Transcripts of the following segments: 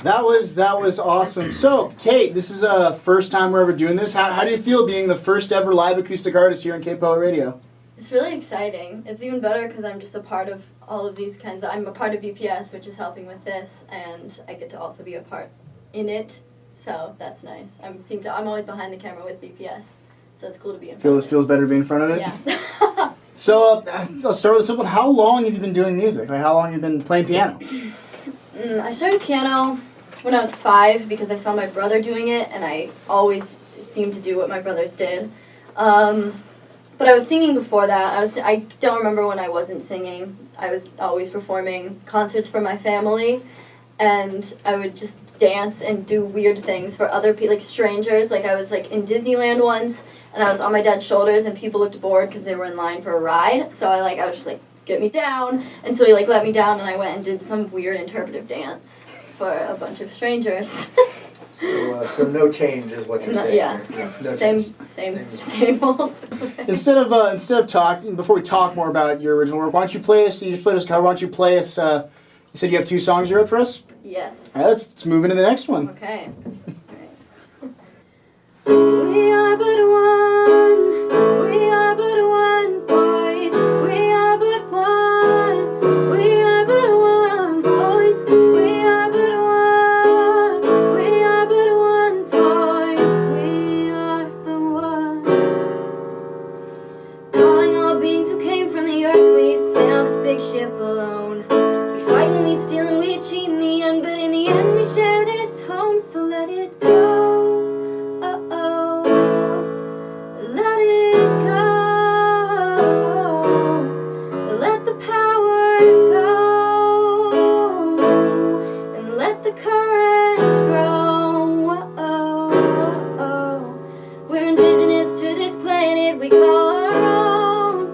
That was awesome. So, Kate, this is a first time we're ever doing this. How do you feel being the first ever live acoustic artist here on KPOET Radio? It's really exciting. It's even better because I'm just a part of all of these kinds of... I'm a part of VPS, which is helping with this, and I get to also be a part in it, so that's nice. I'm always behind the camera with VPS, so it's cool to be in front of it. Feels better to be in front of it? Yeah. So, I'll start with this one. How long have you been doing music? Like, how long have you been playing piano? I started piano when I was 5 because I saw my brother doing it, and I always seemed to do what my brothers did. But I was singing before that. I don't remember when I wasn't singing. I was always performing concerts for my family, and I would just dance and do weird things for other people, like strangers. Like I was like in Disneyland once, and I was on my dad's shoulders, and people looked bored because they were in line for a ride. So I was just like, get me down, and so he like let me down, and I went and did some weird interpretive dance for a bunch of strangers. So no change is what you're saying. Yeah, no same old. Instead of talking, before we talk more about your original work, why don't you play us? You just played us cover. Why don't you play us? You said you have 2 songs you wrote for us. Yes. All right, let's move into the next one. Okay. We are but one. We are but one voice. We are but one. We are but one voice. We are but one. We are but one voice. We are but one. Calling all beings who came from the earth, we sail this big ship alone. We fight and we steal and we cheat in the end, but in the end we share this home. So let it go. Let it go. Let the power go, and let the courage grow. We're indigenous to this planet we call our own,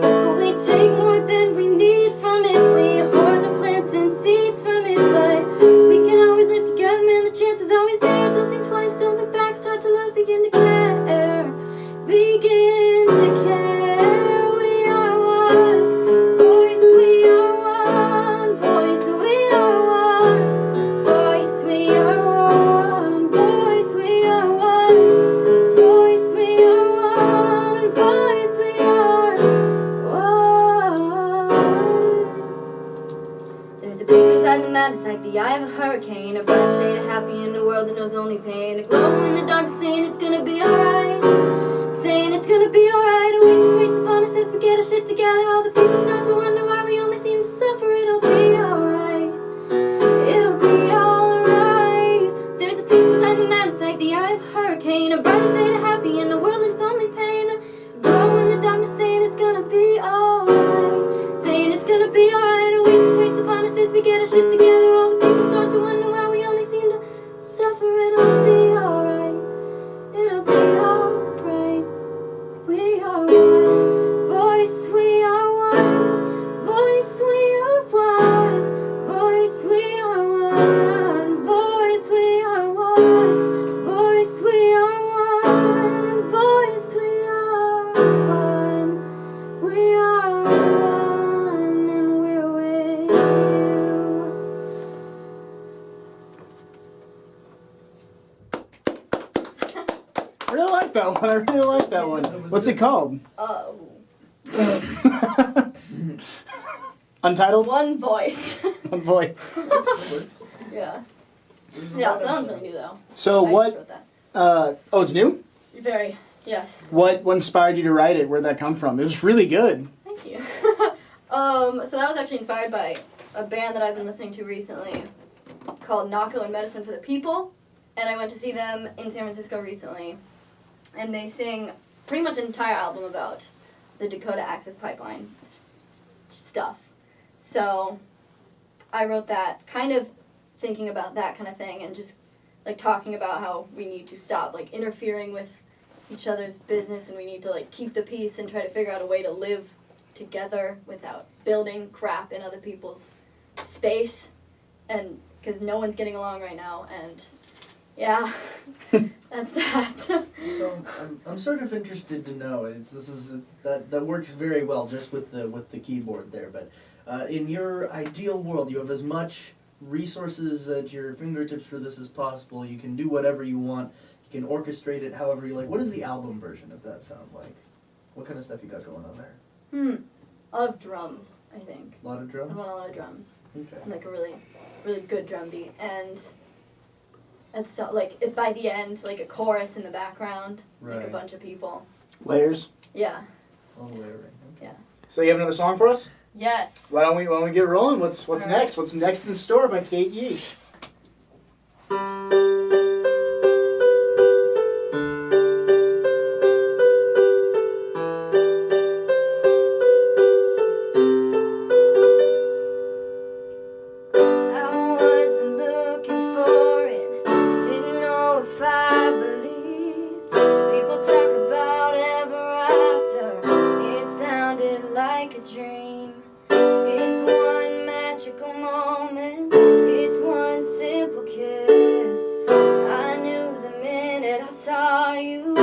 but we take more than we need from it. We hoard the plants and seeds from it, but we can always live together, man. The chance is always there. Don't think twice, don't look back. Start to love, begin to care. Begin to care. We are one voice. We are one voice. We are one voice. We are one voice. We are one voice. We are one voice. We are one. There's a peace inside the madness, like the eye of a hurricane. A bright shade of happy in a world that knows only pain. A glow in the dark, saying it's gonna be alright. Saying it's gonna be alright. Oasis waits upon us as we get our shit together. All the people start to wonder why we only seem to suffer. It'll be alright. It'll be alright. There's a peace inside the madness, like the eye of a hurricane. A brighter shade of happy in a world that's only pain. A glow in the darkness, saying it's gonna be alright. Saying it's gonna be alright. Oasis waits upon us as we get our shit together. All the people start to wonder why we only seem to suffer. It'll be alright. It'll be alright. We are one voice. We are one voice. We are one voice. We are one voice. We are one voice. We are one voice. We are one. We are one, and we're with you. I really like that one. I really like that one. What's it called? Untitled? One voice. One voice. Yeah. Yeah, so that one's really new though. So I what? just wrote Oh, it's new? that. Very, yes. What inspired you to write it? Where'd that come from? It was really good. Thank you. So that was actually inspired by a band that I've been listening to recently called Nako and Medicine for the People. And I went to see them in San Francisco recently. And they sing pretty much an entire album about the Dakota Access Pipeline stuff. So I wrote that kind of thinking about that kind of thing and just like talking about how we need to stop like interfering with each other's business, and we need to like keep the peace and try to figure out a way to live together without building crap in other people's space, and because no one's getting along right now. And yeah, that's that. So I'm sort of interested to know. That works very well just with the keyboard there. But in your ideal world, you have as much resources at your fingertips for this is possible. You can do whatever you want. You can orchestrate it however you like. What does the album version of that sound like? What kind of stuff you got going on there? A lot of drums, I think. A lot of drums? I want a lot of drums. Okay. And like a really, really good drum beat. And it's so, like, by the end, like a chorus in the background, like a Right. bunch of people. Layers. Yeah. All layering. Okay. Yeah. So you have another song for us? Yes. Why don't we get rolling? What's All right. next? What's next in store by Kate Yeash? I wasn't looking for it, didn't know if I believed. People talk about ever after, it sounded like a dream. It's one magical moment, it's one simple kiss. I knew the minute I saw you